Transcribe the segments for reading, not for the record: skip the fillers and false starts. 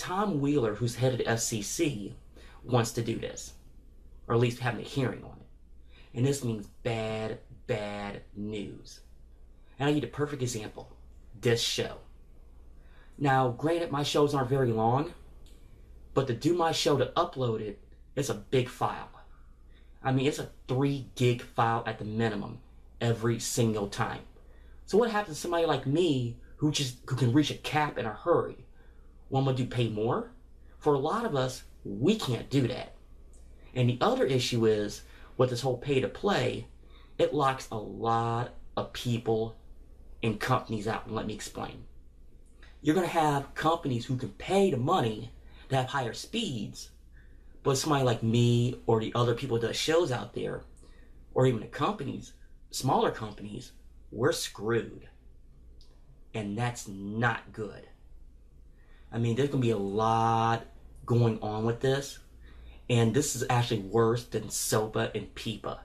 Tom Wheeler, who's head of the FCC, wants to do this, or at least having a hearing on it. And this means bad, bad news. And I'll give you the perfect example. This show. Now, granted, my shows aren't very long, but to do my show, to upload it, it's a big file. I mean, it's a 3 gig file at the minimum every single time. So what happens to somebody like me who can reach a cap in a hurry? What am I gonna do, pay more? For a lot of us, we can't do that. And the other issue is, with this whole pay to play, it locks a lot of people and companies out. And let me explain. You're gonna have companies who can pay the money to have higher speeds, but somebody like me or the other people that does shows out there, or even the companies, smaller companies, we're screwed. And that's not good. I mean, there's gonna be a lot going on with this, and this is actually worse than SOPA and PIPA.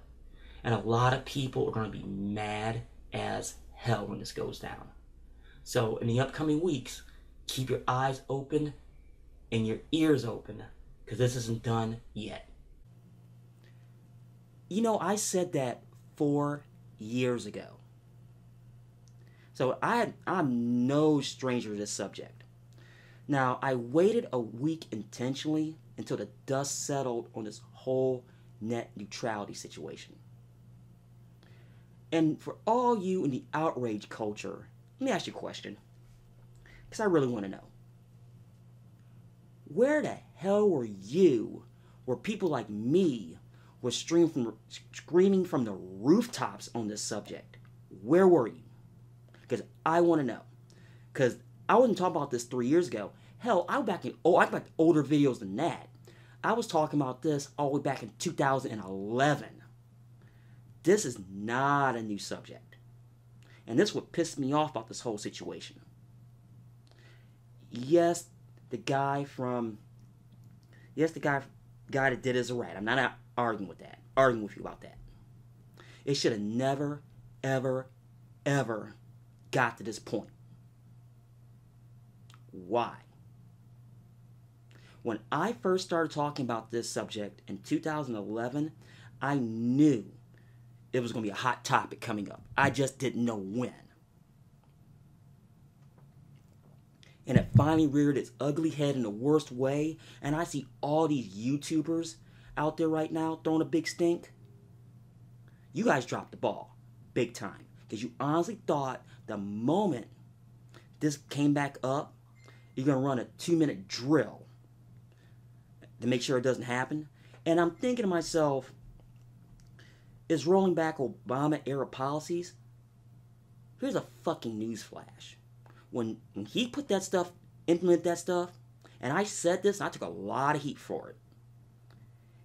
And a lot of people are gonna be mad as hell when this goes down. So in the upcoming weeks, keep your eyes open and your ears open, because this isn't done yet. You know, I said that 4 years ago. So I'm no stranger to this subject. Now, I waited a week intentionally until the dust settled on this whole net neutrality situation. And for all you in the outrage culture, let me ask you a question, because I really want to know. Where the hell were you where people like me were screaming from the rooftops on this subject? Where were you? Because I want to know. Because I wasn't talking about this 3 years ago. Hell, I went back to older videos than that. I was talking about this all the way back in 2011. This is not a new subject. And this is what pissed me off about this whole situation. Yes, the guy that did is a rat. I'm not arguing with you about that. It should have never, ever, ever got to this point. Why? When I first started talking about this subject in 2011, I knew it was going to be a hot topic coming up. I just didn't know when. And it finally reared its ugly head in the worst way, and I see all these YouTubers out there right now throwing a big stink. You guys dropped the ball big time, because you honestly thought the moment this came back up, you're going to run a 2-minute drill to make sure it doesn't happen. And I'm thinking to myself, is rolling back Obama-era policies? Here's a fucking newsflash. When he put that stuff, implemented that stuff, and I said this, and I took a lot of heat for it,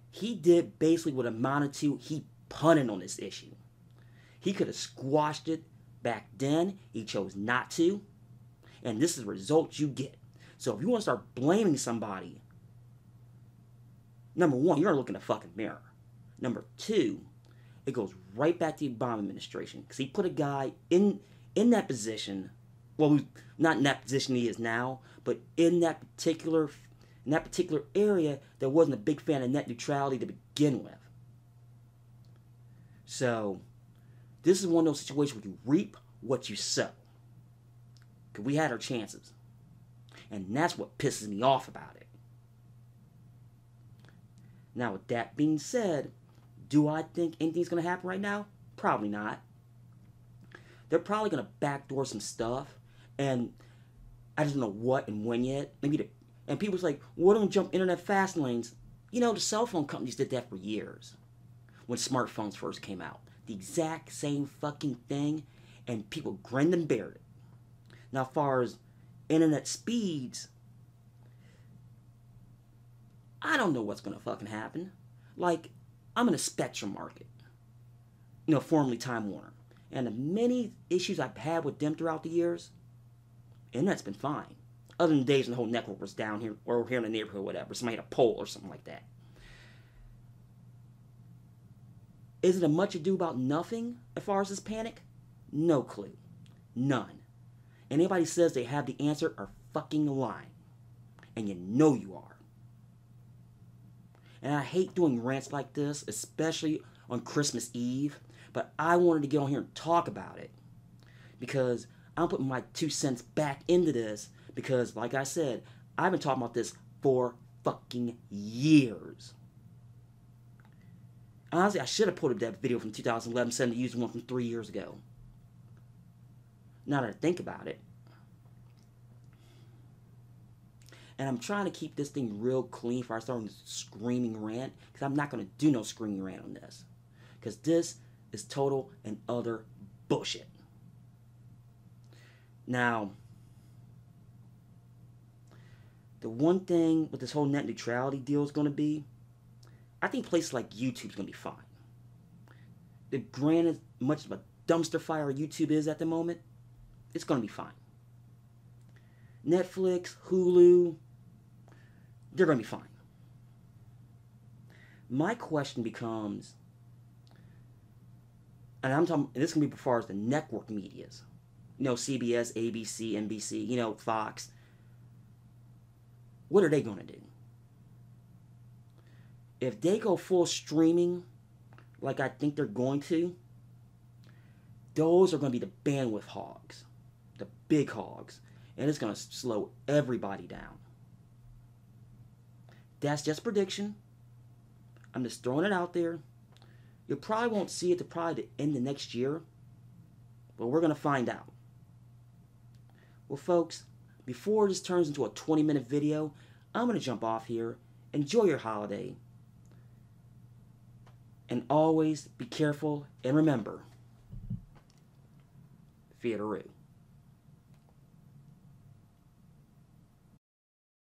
he did basically what amounted to he punted on this issue. He could have squashed it back then. He chose not to. And this is the result you get. So if you want to start blaming somebody, number one, you're going to look in the fucking mirror. Number two, it goes right back to the Obama administration. Because he put a guy in that position, well, not in that position he is now, but in that particular area that wasn't a big fan of net neutrality to begin with. So this is one of those situations where you reap what you sow. Because we had our chances. And that's what pisses me off about it. Now, with that being said, do I think anything's going to happen right now? Probably not. They're probably going to backdoor some stuff. And I just don't know what and when yet. And people's like, well, don't jump internet fast lanes. You know, the cell phone companies did that for years. When smartphones first came out. The exact same fucking thing. And people grinned and bared it. Now, as far as internet speeds, I don't know what's going to fucking happen. Like, I'm in a Spectrum market. You know, formerly Time Warner. And the many issues I've had with them throughout the years, internet's been fine. Other than days when the whole network was down here, or here in the neighborhood, or whatever. Somebody had a pole or something like that. Is it a much ado about nothing as far as this panic? No clue. None. Anybody says they have the answer are fucking lying. and you know you are. And I hate doing rants like this, especially on Christmas Eve, but I wanted to get on here and talk about it because I'm putting my 2 cents back into this because, like I said, I've been talking about this for fucking years. Honestly, I should have put up that video from 2011 instead of using one from 3 years ago. Now that I think about it. And I'm trying to keep this thing real clean before I start on this screaming rant, because I'm not going to do no screaming rant on this. Because this is total and utter bullshit. Now, the one thing with this whole net neutrality deal is going to be, I think places like YouTube is going to be fine. Granted, much of a dumpster fire YouTube is at the moment, it's going to be fine. Netflix, Hulu, they're going to be fine. My question becomes, and I'm talking, this is going to be as far as the network medias, CBS, ABC, NBC, Fox. What are they going to do? If they go full streaming, like I think they're going to, those are going to be the bandwidth hogs, the big hogs, and it's going to slow everybody down. That's just prediction. I'm just throwing it out there. You probably won't see it to probably the end of next year, but we're going to find out. Well, folks, before this turns into a 20-minute video, I'm going to jump off here. Enjoy your holiday. And always be careful and remember, fear the root.